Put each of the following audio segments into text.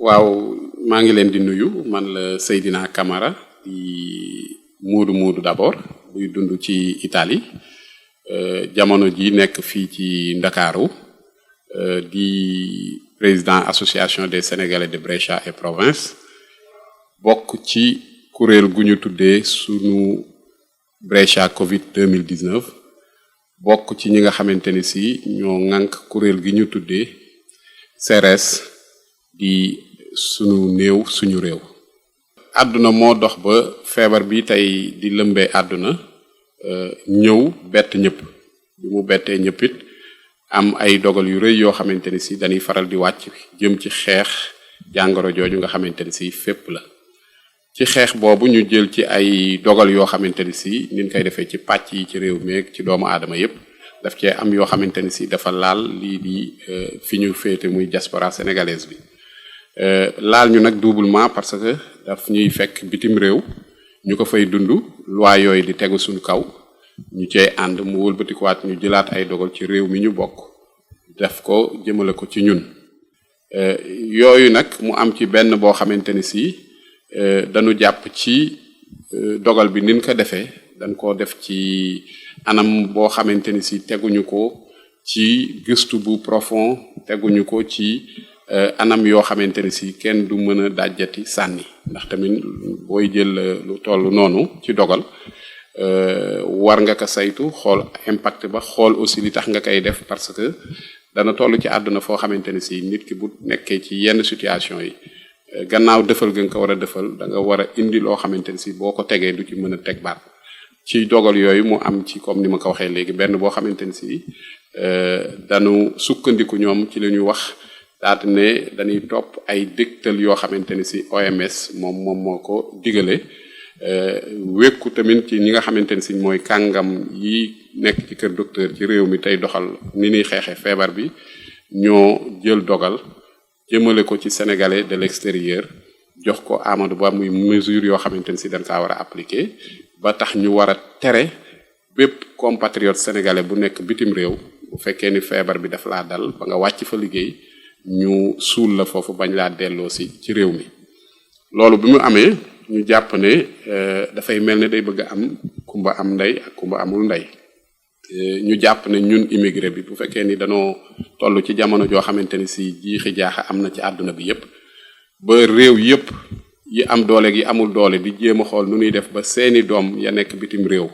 waaw maa ngi leen di nuyu man la Seydina Camara di Moodu d'abord buy dund ci Italie jamono ji nekk fii ci Ndakaaru di président association des Sénégalais de Brescia et province bokk ci kuréel gu ñu tuddee sunu Brescia Covid 2019 bokk ci ñi nga xamante ni si ñoo ŋànk kuréel gi ñu tuddee CRS di sunu néew suñu réew. àdduna moo dox ba feebar bi tey di lëmbee àdduna ñëw bett ñëpp bi mu bettee ñëpp it am ay dogal yu rëy yoo xamante ni si dañuy faral di wàcc jëm ci xeex jàngoro jooju nga xamante ni si fépp la. ci xeex boobu ñu jël ci ay dogal yoo xamante ni si niñ koy defee ci pàcc yi ci réew meeg ci doomu aadama yépp daf cee am yoo xamante ni si dafa laal lii di fi ñu féete muy diaspora sénégalaise bi laal ñu nag doublement parce que daf ñuy fekk bitim réew ñu ko fay dund loi yooyu di tegu suñu kaw ñu cee ànd mu wëlbatikuwaat ñu jëlaat ay dogal ci réew mi ñu bokk def ko jëmale ko ci ñun yooyu nag mu am ci benn boo xamante ni si dañu jàpp ci dogal bi nin ko defee dañ ko def ci anam boo xamante ni si teguñu ko ci gëstu bu profond teguñu ko ci anam yoo xamante ni si kenn du mën a dajjati sànni ndax tamit booy jël lu toll noonu ci dogal war nga ko saytu xool impact ba xool aussi li tax nga koy def parce que dana toll ci àdduna foo xamante ni si nit ki bu nekkee ci yenn situation yi gannaaw defal ga nga ko war a defal da nga war a indi loo xamante ni si boo ko tegee du ci mën a teg baat ci dogal yooyu mu am ci comme ni ma ko waxee léegi benn boo xamante ni si dañu sukkandiku ñoom ci la ñuy wax daal ne dañuy topp ay dégtal yoo xamante ni si OMS moom moo ko digale wekku tamit ci ñi nga xamante ni si mooy kàngam yi nekk ci kër docteur ci réew mi tey doxal ni ñuy xeexe feebar bi ñoo jël dogal jëmale ko ci sénégalais de l'extérieur jox ko Amadou Ba muy mesure yoo xamante ni si dañ kaa war a appliquer ba tax ñu war a tere bépp compatriote sénégalais bu nekk bitim réew bu fekkee ni feebar bi daf laa dal ba nga wàcc fa liggéey ñu suul la foofu bañ laa delloo si ci réew mi. loolu bi mu amee ñu jàpp ne dafay mel ne day bëgg a am kumba am ndey ak kumba amul ndey ñu jàpp ne ñun immigré bi bu fekkee ni dañoo toll ci jamono joo xamante ni si jiixi jaaxa am na ci àdduna bi yépp ba réew yépp yi am doole gi amul doole di jéem a xool nu ñuy def ba seeni doom ya nekk bitim réew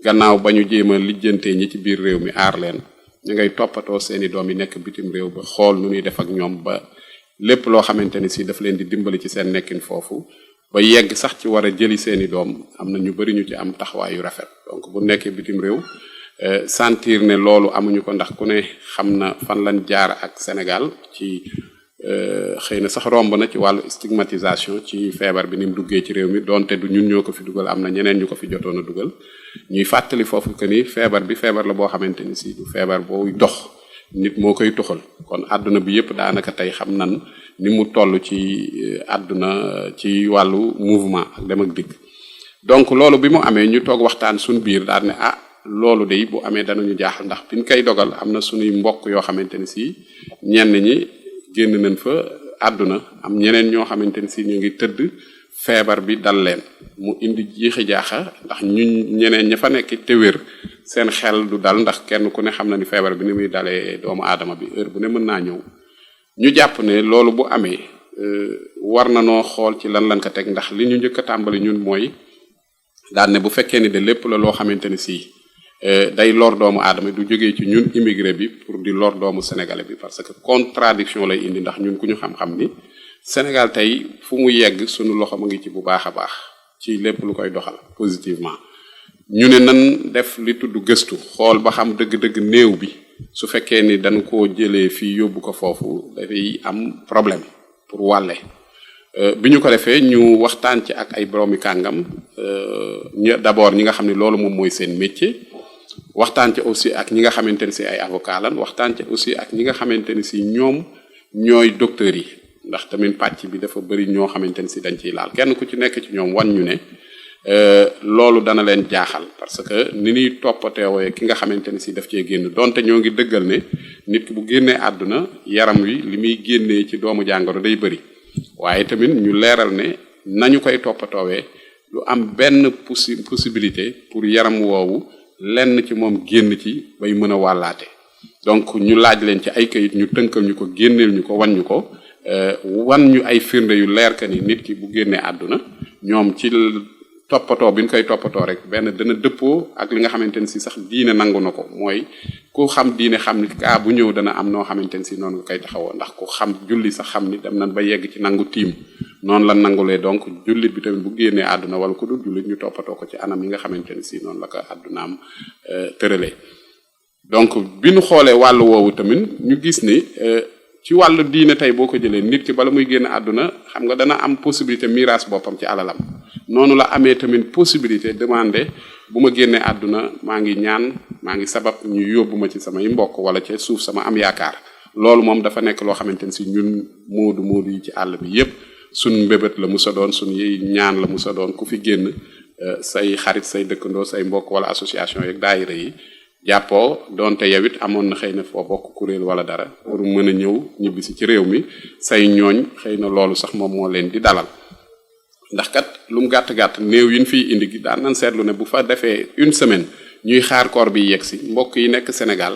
gannaaw ba ñu jéem a lijjantee ñi ci biir réew mi aar leen ñu ngay toppatoo seeni doom yi nekk bitim réew ba xool nu ñuy def ak ñoom ba lépp loo xamante ni si daf leen di dimbali ci seen nekkin foofu ba yegg sax ci war a jëli seeni doom am na ñu bari ñu ci am taxawaay yu rafet donc bu nekkee bitim réew sentir ne loolu amuñu ko ndax ku ne xam na fan lañ jaar ak Sénégal ci xëy na sax romb na ci wàllu stigmatisation ci feebar bi ni mu duggee ci réew mi donte du ñun ñoo ko fi dugal am na ñeneen ñu ko fi jotoon a dugal ñuy fàttali foofu que ni feebar bi feebar la boo xamante ni si du feebar booy dox nit moo koy tuxal kon àdduna bi yépp daanaka tey xam nan ni mu toll ci àdduna ci wàllu mouvement ak dem ak dikk donc loolu bi mu amee ñu toog waxtaan suñ biir daal ne loolu de bu amee danañu jaaxal ndax biñ koy dogal am na suñuy mbokk yoo xamante ni si ñenn ñi génn nañ fa àdduna am ñeneen ñoo xamante ni si ñu ngi tëdd feebar bi dal leen mu indi jiixi jaaxa ndax ñun ñeneen ña fa nekk te wér seen xel du dal ndax kenn ku ne xam na ni feebar bi ni muy dalee doomu aadama bi heure bu ne mën naa ñëw ñu jàpp ne loolu bu amee war na noo xool ci lan ko teg ndax li ñu njëkk a tàmbali ñun mooy daal ne bu fekkee ni de lépp la loo xamante ni si day lor doomu aadama du jógee ci ñun immigré bi pour di lor doomu sénégalais bi parce que contradiction lay indi ndax ñun ku ñu xam-xam ni Sénégal tey fu mu yegg suñu loxo mu ngi ci bu baax a baax ci lépp lu koy doxal positivement ñu ne nan def li tudd gëstu xool ba xam dëgg-dëgg néew bi su fekkee ni dañ koo jëlee fii yóbbu ko foofu dafay am problème pour wàlle bi ñu ko defee ñu waxtaan ci ak ay boroomi kàngam d'abord ñi nga xam ne loolu moom mooy seen métier waxtaan ci aussi ak ñi nga xamante ni si ay avocat lan waxtaan ci aussi ak ñi nga xamante ni si ñoom ñooy docteurs yi ndax tamit pàcc bi dafa bari ñoo xamante ni si dañ ciy laal kenn ku ci nekk ci ñoom wan ñu ne loolu dana leen jaaxal parce que ni ñuy toppateewee ki nga xamante ni si daf cee génn donte ñoo ngi dëggal ne nit ki bu génnee àdduna yaram wi li muy génnee ci doomu jàngoro day bari waaye tamit ñu leeral ne nañu koy toppatoowee lu am benn possibilité pour yaram woowu lenn ci moom génn ci bay mën a wàllaate donc ñu laaj leen ci ay kayit ñu tënkal ñu ko génneel ñu ko wan ñu ko wan ñu ay firnde yu leer que ni nit ki bu génnee àdduna ñoom ci toppatoo bi ñu koy toppatoo rek benn dana dëppoo ak li nga xamante ne si sax diine nangu na ko mooy ku xam diine xam ni kaa bu ñëw dana am noo xamante ne si noonu nga koy taxawoo ndax ku xam julli sax xam ni dem nañ ba yegg ci nangu tiim noonu la nangulee donc jullit bi tamit bu génnee àdduna wala ku dul jullit ñu toppatoo ko ci anam yi nga xamante ne si noonu la ko àddunaam tëralee donc bi ñu xoolee wàllu woowu tamit ñu gis ni ci wàllu diine tey boo ko jëlee nit ki bala muy génn àdduna xam nga dana am possibilité miraas boppam ci alalam noonu la amee tamit possibilité demander bu ma génnee àdduna maa ngi ñaan maa ngi sabab ñu yóbbu ma ci samay mbokk wala ci suuf sama am yaakaar loolu moom dafa nekk loo xamante ne si ñun moodu yi ci àll bi yépp suñ mbébét la musa doon suñ ñaan la musa doon ku fi génn say xarit say dëkkandoo say mbokk wala association yeeg daayira yi jàppoo donte yow it amoon na xëy na foo bokk kuréel wala dara pour mën a ñëw ñibbisi ci réew mi say ñooñ xëy na loolu sax moom moo leen di dalal ndax kat lu mu gàtt-gàtt néew yi ñu fiy indi gi daan nañ seetlu ne bu fa defee une semaine ñuy xaar koor bi yegsi mbokk yi nekk Sénégal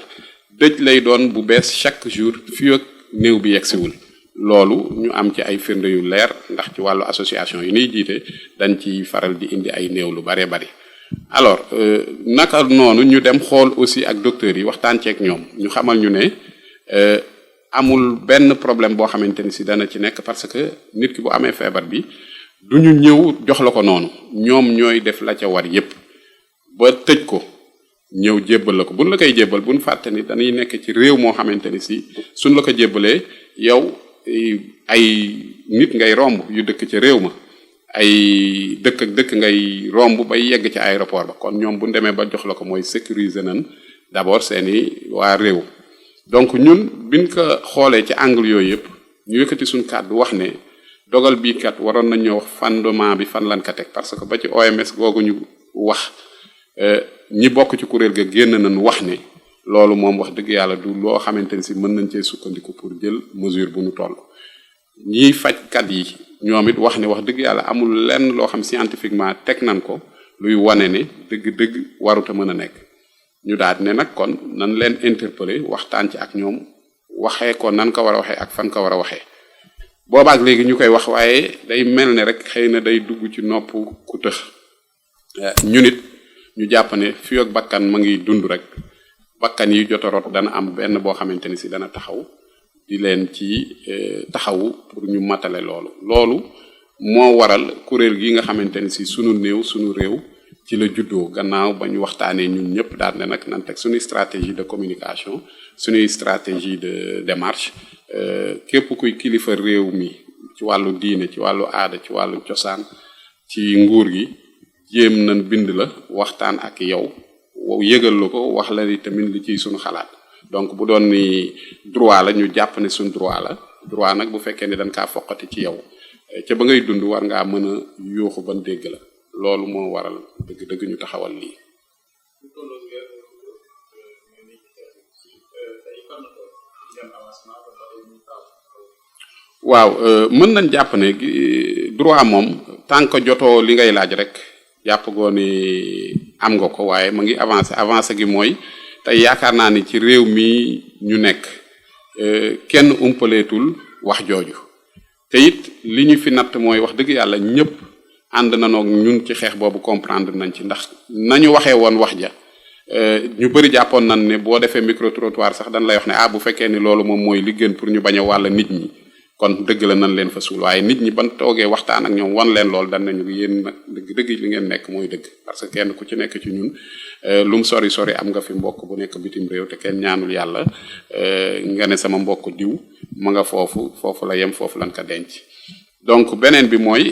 dëj lay doon bu bees chaque jour fii ak néew bi yegsiwul loolu ñu am ci ay firnde yu leer ndax ci wàllu association yi niy jiite dañ ci faral di indi ay néew lu baree bari alors naka noonu ñu dem xool aussi ak docteurs yi waxtaan ceeg ñoom ñu xamal ñu ne amul benn problème boo xamante ni si dana ci nekk parce que nit ki bu amee feebar bi du ñu ñëw jox la ko noonu ñoom ñooy def la ca war yépp ba tëj ko ñëw jébbal la ko buñ la koy jébbal buñ fàtte ni dañuy nekk ci réew moo xamante ni si suñ la ko jébbalee yow ay nit ngay romb yu dëkk ca réew ma ay dëkk ak dëkk ngay romb bay yegg ci aéroport ba kon ñoom bu demee ba jox la ko mooy sécuriser nañ d'abord seeni waa réew donc ñun biñ ko xoolee ci angle yooyu yëpp ñu yëkkati suñ kàddu wax ne dogal bii kat waroon nañ ñoo wax fondement bi fan lan ko teg parce que ba ci OMS googu ñu wax ñi bokk ci kuréel ga génn nañ wax ne loolu moom wax dëgg yàlla du loo xamante ni si mën nañ cee sukkandiku pour jël mesure bu ñu toll ñiy fajkat yi ñoom it wax ne wax dëgg yàlla amul lenn loo xam scientifiquement teg nañ ko luy wane ne dëgg-dëgg waruta mën a nekk ñu daal ne nag kon nan leen interpeller waxtaan ci ak ñoom waxee ko nan ko war a waxee ak fan ko war a waxee boobaak léegi ñu koy wax waaye day mel ne rek xëy na day dugg ci nopp ku tëx ñu nit ñu jàpp ne fii ak bakkan ma ngi dund rek bakkan yi jot a rot dana am benn boo xamante ni si dana taxaw di leen ci taxawu pour ñu matale loolu moo waral kuréel gi nga xamante ni si sunu néew sunu réew ci la juddoo gannaaw ba ñu waxtaanee ñun ñëpp daal ne nag nan teg suñuy stratégie de communication suñuy stratégie de démarche képp kuy kilifa réew mi ci wàllu diine ci wàllu aada ci wàllu cosaan ci nguur gi jéem nañ bind la waxtaan ak yow yëgal la ko wax la ni tamit li ciy suñu xalaat donc bu doon ni droit la ñu jàpp ne suñ droit la droit nag bu fekkee ne dañ kaa foqati ci yow ca ba ngay dund war ngaa mën a yuuxu ban dégg la loolu moo waral dëgg-dëgg ñu taxawal lii. waaw mën nañ jàpp ne droit moom tant que jotoo li ngay laaj rek jàpp goo ni am nga ko waaye ma ngi avancé gi mooy tey yaakaar naa ni ci réew mi ñu nekk kenn umpaleetul wax jooju te it li ñu fi natt mooy wax dëgg yàlla ñëpp ànd nañoo ñun ci xeex boobu comprendre nañ ci ndax nañu waxee woon wax ja ñu bëri jàppoon nañ ne boo defee micro trottoir sax dañ lay wax ne bu fekkee ni loolu moom mooy li gën pour ñu bañ a wàll nit ñi kon dëgg la nan leen fa suul waaye nit ñi ban toogee waxtaan ak ñoom wan leen loolu dañ nañu yéen nag dëgg li ngeen nekk mooy dëgg parce que kenn ku ci nekk ci ñun lu mu sori am nga fi mbokk bu nekk bitim réew te kenn ñaanul yàlla nga ne sama mbokk diw ma nga foofu la yem foofu lan ko denc donc beneen bi mooy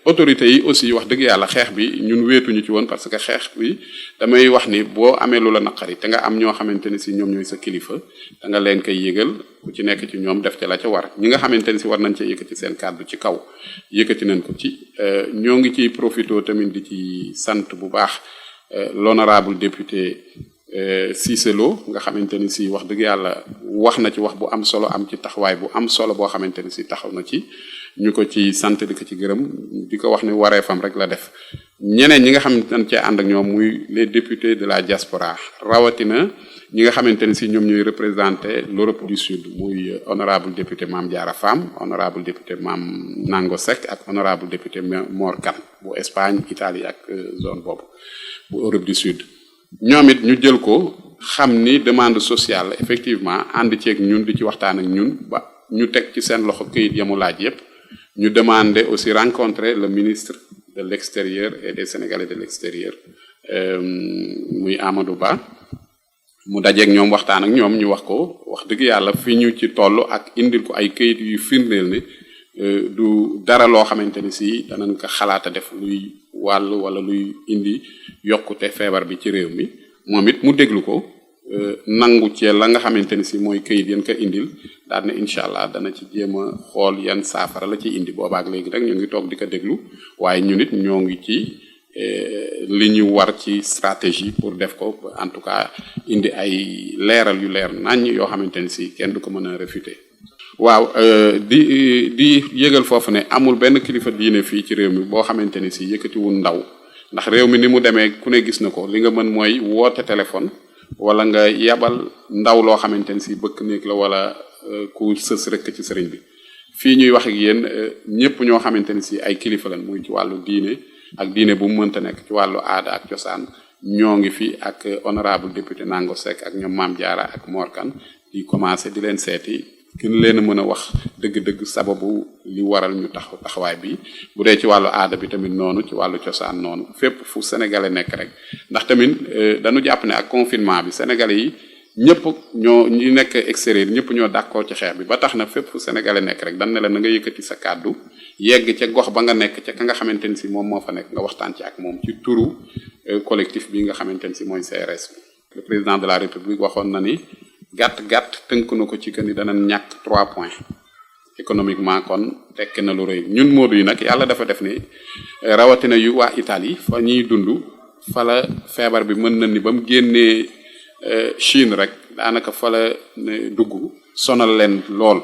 autorités yi aussi wax dëgg yàlla xeex bi ñun wéetuñu ci woon parce que xeex bi damay wax ni boo amee lu la naqari te nga am ñoo xamante ni si ñoom ñooy sa kilifa da nga leen koy yëgal ku ci nekk ci ñoom def ca la ca war ñi nga xamante ni si war nañ cee yëkkati seen kàddu ci kaw yëkkati nañ ko ci ñoo ngi ciy profité tamit di ci sant bu baax l'honorable député Cissé Lo nga xamante ni si wax dëgg yàlla wax na ci wax bu am solo am ci taxawaay bu am solo boo xamante ni si taxaw na ci ñu ko ci sant di ko ci gërëm di ko wax ne wareefam rek la def. ñeneen ñi nga xam ne dañ cee ànd ak ñoom muy les députés de la diaspora rawatina ñi nga xamante ne si ñoom ñooy représenter l'Europe du Sud muy honorable député Mame Diarra Fam honorable député Mame Nango Seck ak honorable député Mor Kane bu Espagne Italie ak zone boobu bu Europe du Sud. ñoom it ñu jël ko xam ni demande sociale effectivement ànd ceeg ñun di ci waxtaan ak ñun ba ñu teg ci seen loxo këyit yamu laaj yépp ñu demander aussi rencontrer le ministre de l'extérieur et des Sénégalais de l'extérieur muy Amadou Ba mu dajeeg ñoom waxtaan ak ñoom ñu wax ko wax dëgg yàlla fi ñu ci toll ak indil ko ay këyit yu firndeel ne du dara loo xamante ni si danañ ko xalaata def luy wàll wala luy indi yokkute feebar bi ci réew mi moom it mu déglu ko nangu ci la nga xamante ni si mooy këyit yan ko indil daal ne incha allah dana ci jéem a xool yan saafara la ci indi boobaak léegi rek ñu ngi toog di ko déglu waaye ñun it ñoo ngi ci li ñu war ci stratégie pour def ko en tout cas indi ay leeral yu leer nañ yoo xamante ni si kenn du ko mën a réfuter. waaw di yëgal foofu ne amul benn kilifa diine fii ci réew mi boo xamante ni si yëkkatiwul ndaw ndax réew mi ni mu demee ku ne gis na ko li nga mën mooy woote téléphone wala nga yabal ndaw loo xamante ni si bëkk néeg la wala ku sës rek ci sëriñ bi fii ñuy wax ak yéen ñëpp ñoo xamante ni si ay kilifa lañ muy ci wàllu diine ak diine bu mu mënta nekk ci wàllu aada ak cosaan ñoo ngi fi ak honorable député Nango Seck ak ñoom Mame Diarra ak Mor Kane di commencer di leen seeti gën leen a mën a wax dëgg-dëgg sababu li waral ñu taxawaay bi bu dee ci wàllu aada bi tamit noonu ci wàllu cosaan noonu fépp fu sénégalais nekk rek ndax tamit dañu jàpp ne ak confinement bi sénégalais yi ñëpp ñoo ñi nekk extérieur ñëpp ñoo d'accord ci xeex bi ba tax na fépp fu sénégalais nekk rek dañ ne la na nga yëkkati sa kàddu yegg ca gox ba nga nekk ca ka nga xamante ni si moom moo fa nekk nga waxtaan ci ak moom ci turu collectif bi nga xamante ni si mooy CRS bi. Le président de la République waxoon na ni gàtt tënk na ko ci que ni dana ñàkk 3 points économiquement kon tekk na lu rëy ñun Modou yi nag yàlla dafa def ni rawatina yu waa Italie fa ñuy dund fa la feebar bi mën na ni ba mu génnee Chine rek daanaka fa la dugg sonal leen lool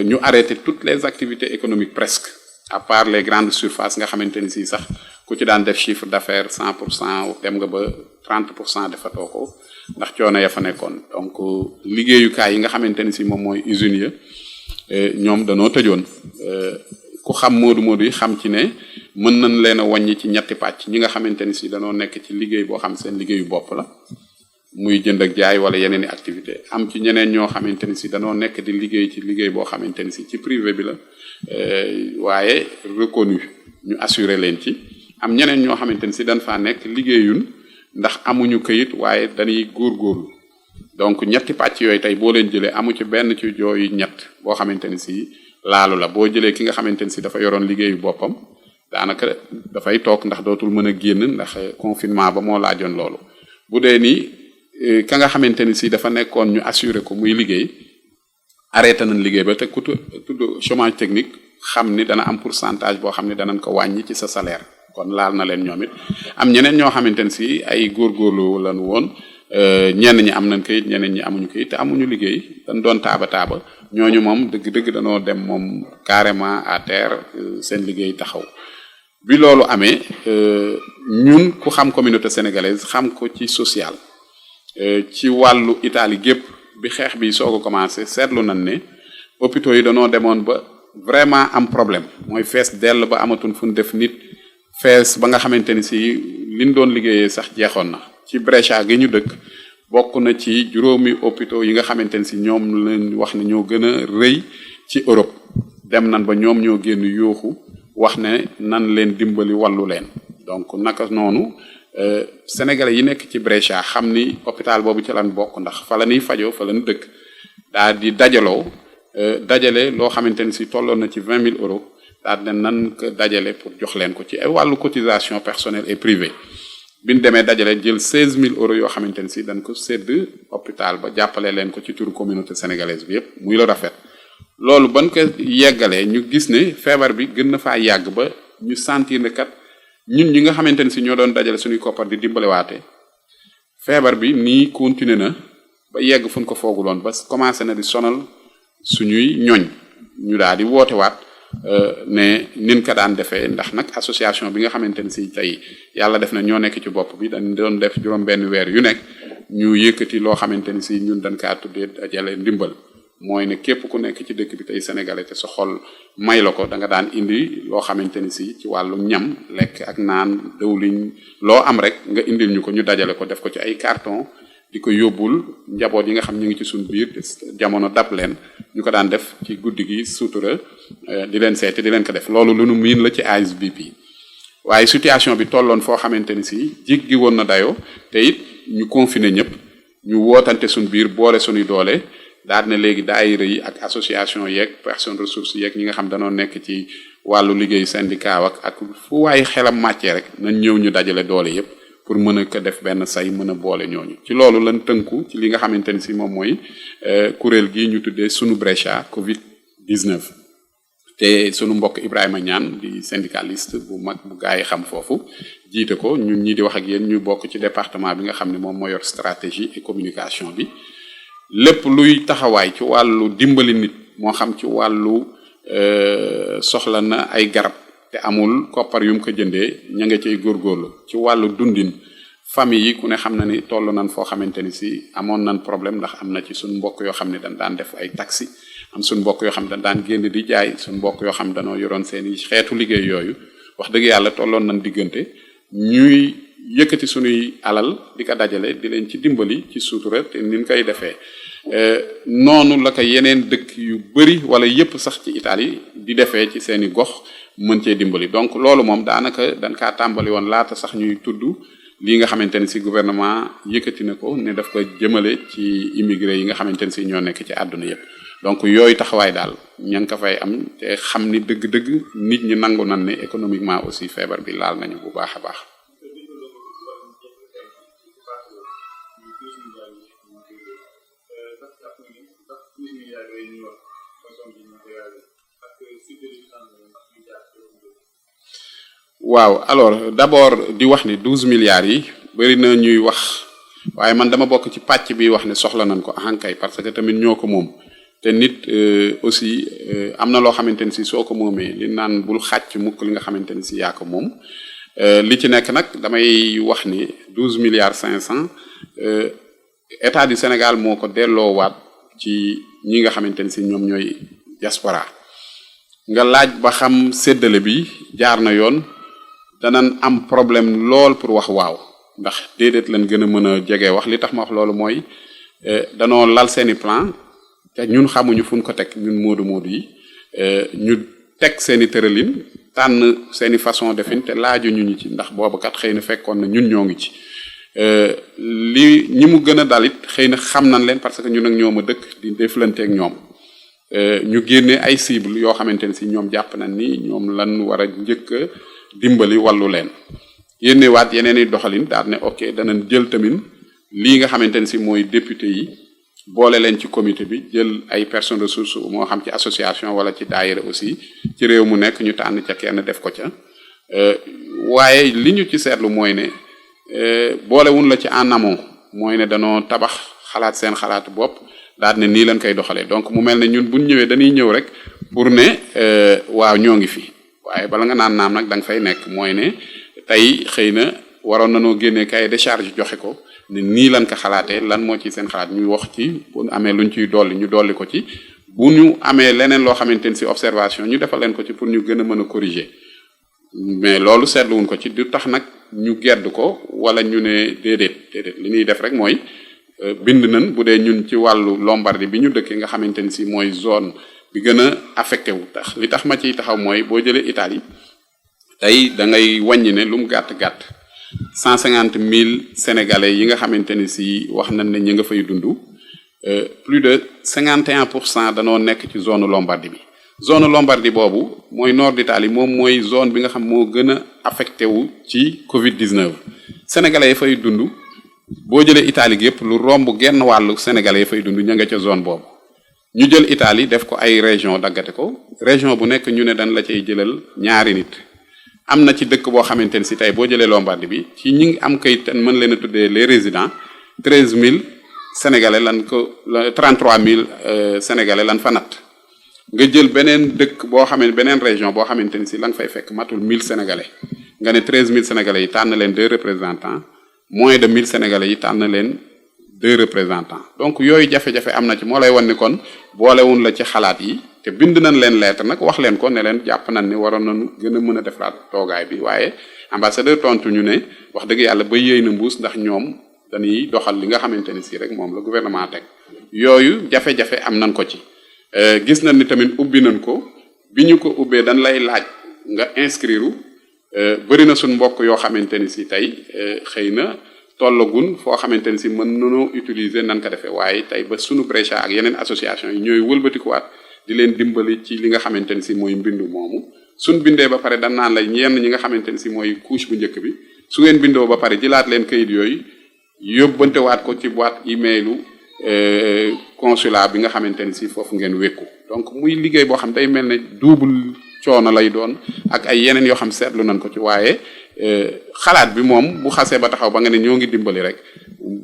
ñu arrêté toutes les activités économiques presque à part les grandes surfaces nga xamante ni si sax ku ci daan def chiffre d'affaires 100% dem nga ba 30% defatoo ko ndax coono ya fa nekkoon donc liggéeyukaay yi nga xamante ni si moom mooy usines ya ñoom danoo tëjoon ku xam Modou yi xam ci ne mën nañ leen a wàññi ci ñetti pàcc ñi nga xamante ni si danoo nekk ci liggéey boo xam seen liggéeyu bopp la muy jënd ak jaay wala yeneen i activité am ci ñeneen ñoo xamante ni si danoo nekk di liggéey ci liggéey boo xamante ni si ci privé bi la waaye reconnu ñu assurer leen ci am ñeneen ñoo xamante ni si dañ faa nekk liggéeyun ndax amuñu këyit waaye dañuy góorgóorlu donc ñetti pàcc yooyu tey boo leen jëlee amu ci benn ci jooyu ñett boo xamante ni si laalu la boo jëlee ki nga xamante ni si dafa yoroon liggéeyu boppam daanaka dafay toog ndax dootul mën a génn ndax confinement ba moo laajoon loolu bu dee ni ka nga xamante ni si dafa nekkoon ñu assurer ko muy liggéey arrêté nañ liggéey ba te ku tudd chômage technique xam ni dana am pourcentage boo xam ne danañ ko wàññi ci sa salaire kon laal na leen ñoom it am ñeneen ñoo xamante ne si ay góorgóorlu lañu woon ñenn ñi am nañ kayit ñeneen ñi amuñu kayit te amuñu liggéey dañ doon taaba ñooñu moom dëgg danoo dem moom carrément à terre seen liggéey taxaw bi loolu amee ñun ku xam communauté sénégalaise xam ko ci social ci wàllu Italie gépp bi xeex bi soog a commencé seetlu nañ ne hôpitaux yi danoo demoon ba vraiment am problème mooy fees dell ba amatuñ fu ñu def nit fees ba nga xamante ni si liñ doon liggéeyee sax jeexoon na ci Brescia gi ñu dëkk bokk na ci juróomi hôpitaux yi nga xamante ni si ñoom lañ wax ne ñoo gën a rëy ci Europe dem nañ ba ñoom ñoo génn yooxu wax ne nan leen dimbali wàllu leen donc naka noonu sénégalais yi nekk ci Brescia xam ni hôpital boobu ci lan bokk ndax fa la ñuy fajoo fa la ñu dëkk daal di dajaloo dajale loo xamante ni si tolloon na ci 20 000 euros daal di nan ko dajale pour jox leen ko ci ay wàllu cotisation personnelle et privée bi ñu demee dajale jël 16 000 euros yoo xamante ni si dañ ko sédd hôpital ba jàppale leen ko ci turu communauté sénégalaise bi yépp muy la rafet loolu ban ko yeggalee ñu gis ne feebar bi gën na faa yàgg ba ñu sentir ne kat ñun ñi nga xamante ni si ñoo doon dajale suñuy koppar di dimbalewaate feebar bi nii continuer na ba yegg fu ñu ko fooguloon ba commencé na di sonal suñuy ñoñ ñu daal di wootewaat ne nin ko daan defee ndax nag association bi nga xamante ne si tey yàlla def na ñoo nekk ci bopp bi dañ doon def juróom-benn weer yu nekk ñu yëkkati loo xamante ni si ñun dañ kaa tuddee dajale ndimbal mooy ne képp ku nekk ci dëkk bi tey sénégalais te sa xol may la ko da nga daan indi loo xamante ni si ci wàllu ñam lekk ak naan dëwliñ loo am rek nga indil ñu ko ñu dajale ko def ko ci ay carton di ko yóbbul njaboot yi nga xam ñu ngi ci suñu biir jamono dab leen ñu ko daan def ci guddi gi sutura di leen seeti di leen ko def loolu lu nu miin la ci ASBP waaye situation bi tolloon foo xamante ni si jéggi woon na dayoo te it ñu confiné ñëpp ñu wootante suñu biir boole suñuy doole daal ne léegi daayira yi ak association yeeg personne ressources yeeg ñi nga xam danoo nekk ci wàllu liggéey syndicat ak fu waaye xelam màccee rek nañ ñëw ñu dajale doole yépp pour mën a ko def benn say mën a boole ñooñu ci loolu lan tënku ci li nga xamante ni si moom mooy kuréel gi ñu tuddee sunu Brescia Covid 19 te sunu mbokk Ibrahima Niane di syndicaliste bu mag bu gaa yi xam foofu jiite ko ñun ñi di wax ak yéen ñu bokk ci département bi nga xam ne moom moo yor stratégie et communication bi lépp luy taxawaay ci wàllu dimbali nit moo xam ci wàllu soxla na ay garab te amul koppar yu mu ko jëndee ña nga cay góorgóorlu ci wàllu dundin famille yi ku ne xam na ni toll nañ foo xamante ni si amoon nañ problème ndax am na ci suñ mbokk yoo xam ne dañ daan def ay taxi am suñ mbokk yoo xam ne dañ daan génn di jaay suñ mbokk yoo xam ne dañoo yoroon seen i xeetu liggéey yooyu wax dëgg yàlla tolloon nañ diggante ñuy yëkkati suñuy alal di ko dajale di leen ci dimbali ci suutura te niñ koy defee noonu la ko yeneen dëkk yu bari wala yépp sax ci Italie di defee ci seeni gox mën cee dimbali donc loolu moom daanaka dañ kaa tàmbali woon laata sax ñuy tudd lii nga xamante ni si gouvernement yëkkati na ko ne daf ko jëmale ci immigré yi nga xamante ni si ñoo nekk ci àdduna yépp donc yooyu taxawaay daal ña ngi ko fay am te xam ni dëgg-dëgg nit ñi nangu nan ne économiquement aussi feebar bi laal nañu bu baax a baax. waaw alors d'abord di wax ni 12 milliards yi bari na ñuy wax waaye man dama bokk ci pàcc bi wax ne soxla nañ ko ahankay parce que tamit ñoo ko moom te nit aussi am na loo xamante ni si soo ko moomee li naan bul xàcc mukk li nga xamante ni si yaa ko moom li ci nekk nag damay wax ni 12 milliards 500 état du Sénégal moo ko delloowaat ci ñi nga xamante ni si ñoom ñooy diaspora nga laaj ba xam séddale bi jaar na yoon danañ am problème lool pour wax waaw ndax déedéet lañ gën a mën a jege wax li tax ma wax loolu mooy danoo lal seeni plan te ñun xamuñu fu ñu ko teg ñun moodu yi ñu teg seeni tëralin tànn seeni façon defin te laajuñu ñu ci ndax boobu kat xëy na fekkoon na ñun ñoo ngi ci li ñi mu gën a dalit xëy na xam nañ leen parce que ñun ak ñoom a dëkk di deflanteeg ñoom ñu génne ay cible yoo xamante ne si ñoom jàpp nañ ni ñoom lan war a njëkk a dimbali wàllu leen yénnewaat yeneen i doxalin daal ne ok danañ jël tamit lii nga xamante ne si mooy député yi boole leen ci comité bi jël ay personnes ressources moo xam ci association wala ci daayira aussi ci réew mu nekk ñu tànn ca kenn def ko ca waaye li ñu ci seetlu mooy ne boolewun la ci en amont mooy ne danoo tabax xalaat seen xalaatu bopp daal ne nii lañ koy doxalee donc mu mel ne ñun buñ ñëwee dañuy ñëw rek pour ne waaw ñoo ngi fi waaye bala nga naan naam nag da nga fay nekk mooy ne tey xëy na waroon nañoo génnee cahier de charge joxe ko ne nii lan ko xalaatee lan moo ci seen xalaat ñuy wax ci bu amee luñ ciy dolli ñu dolli ko ci bu ñu amee leneen loo xamante ni si observation ñu defal leen ko ci pour ñu gën a mën a corriger mais loolu seetluwuñ ko ci du tax nag ñu gedd ko wala ñu ne déedéet li ñuy def rek mooy bind nañ bu dee ñun ci wàllu Lombardie bi ñu dëkkee nga xamante ni si mooy zone bi gën a affecté wu tax li tax ma ciy taxaw mooy boo jëlee Italie tey da ngay wàññi ne lu mu gàtt-gàtt 150,000 sénégalais yi nga xamante ni si wax nañ ne ñi nga fay dund plus de 51% danoo nekk ci zone Lombardie bi zone Lombardie boobu mooy nord d'Italie moom mooy zone bi nga xam moo gën a affecté wu ci Covid 19 sénégalais yi fay dund boo jëlee Italie gi yëpp lu romb genn wàllu sénégalais yi fay dund ña nga ca zone boobu ñu jël Italie def ko ay région daggate ko région bu nekk ñu ne dañ la cay jëlal ñaari nit am na ci dëkk boo xamante ni si tey boo jëlee Lombardie bi ci ñi ngi am kayit mën leen a tuddee les résidents 13,000 sénégalais lan ko 33,000 sénégalais lan fa natt nga jël beneen dëkk boo xamee beneen région boo xamante ni si la nga fay fekk matul 1000 sénégalais nga ne 13000 sénégalais yi tànn leen 2 représentants moins de 1000 sénégalais yi tànn leen 2 représentants donc yooyu jafe-jafe am na ci moo lay wan ni kon boolewun la ci xalaat yi te bind nañ leen lettre nag wax leen ko ne leen jàpp nañ ni waroon nañu gën a mën a defaraat toogaay bi waaye ambassadeur tontu ñu ne wax dëgg yàlla ba yéey na mbuus ndax ñoom dañuy doxal li nga xamante ni si rek moom la gouvernement teg yooyu jafe-jafe am nañ ko ci gis nañ ni tamit ubbi nañ ko bi ñu ko ubbee dañ lay laaj nga inscrire bëri na suñ mbokk yoo xamante ni si tey xëy na tollagun foo xamante ni si mën nanoo utiliser nan ko defee waaye tey ba sunu Brescia ak yeneen association yi ñooy wëlbatikuwaat di leen dimbali ci li nga xamante ni si mooy mbindu moomu suñ bindee ba pare dañ naan la ñenn ñi nga xamante ni si mooy couche bu njëkk bi su ngeen bindoo ba pare jëlaat leen kayit yooyu yóbbantewaat ko ci boîte emailu consulat bi nga xamante ni si foofu ngeen wékku donc muy liggéey boo xam day mel ne double coono lay doon ak ay yeneen yoo xam seetlu nañ ko ci waaye xalaat bi moom bu xasee ba taxaw ba nga ne ñoo ngi dimbali rek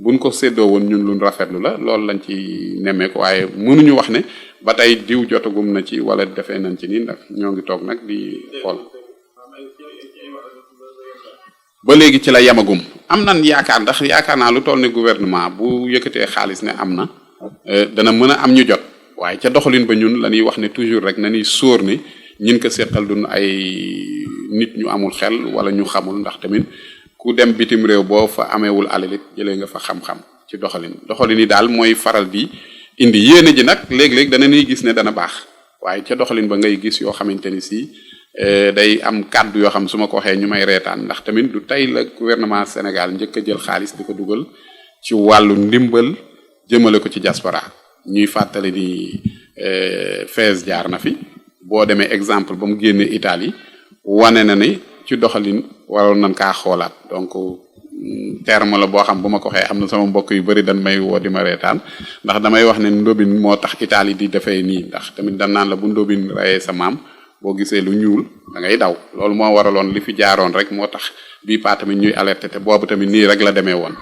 buñ ko séddoo woon ñun luñ rafetlu la loolu lañ ci nemmeeku waaye mënuñu wax ne ba tey diw jotagum na ci wala defee nañ ci nii ndax ñoo ngi toog nag di xool ba léegi ci la yamagum am nañ yaakaar ndax yaakaar naa lu toll ni gouvernement bu yëkkatee xaalis ne am na dana mën a am ñu jot waaye ca doxalin ba ñun la ñuy wax ne toujours rek na ñuy sóor ni ñin ko seqal duñ ay nit ñu amul xel wala ñu xamul ndax tamit ku dem bitim réew boo fa ameewul alalit jëlee nga fa xam-xam ci doxalin yi daal mooy faral di indi yéene ji nag léeg-léeg dana ñuy gis ne dana baax waaye ca doxalin ba ngay gis yoo xamante ni si day am kàddu yoo xam su ma ko waxee ñu may reetaan ndax tamit du tey la gouvernement Sénégal njëkk a jël xaalis di ko dugal ci wàllu ndimbal jëmale ko ci diaspora ñuy fàttali ni Fès jaar na fi boo demee exemple ba mu génnee Italie wane na ni ci doxalin waroon nañ kaa xoolaat donc terme la boo xam bu ma ko waxee am na sama mbokk yu bari dañ may woo di ma reetaan ndax damay wax ne ndóbin moo tax Italie di defee nii ndax tamit dañ naan la bu ndóbin rayee sa maam boo gisee lu ñuul da ngay daw loolu moo waraloon li fi jaaroon rek moo tax bii paa tamit ñuy alerté te boobu tamit nii rek la demee woon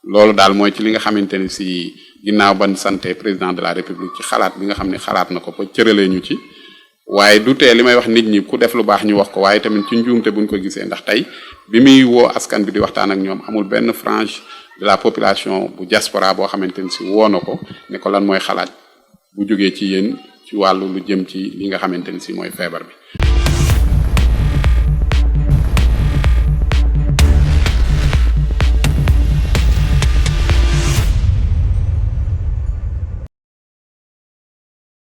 loolu daal mooy ci li nga xamante ni si ginnaaw ban santé président de la république ci xalaat bi nga xam ne xalaat na ko ba cëralee ñu ci waaye du tee li may wax nit ñi ku def lu baax ñu wax ko waaye tamit ci njuumte buñ ko gisee ndax tey bi muy woo askan bi di waxtaan ak ñoom amul benn frange de la population bu diaspora boo xamante ni si woo na ko ne ko lan mooy xalaat bu jógee ci yéen ci wàllu lu jëm ci li nga xamante ni si mooy feebar bi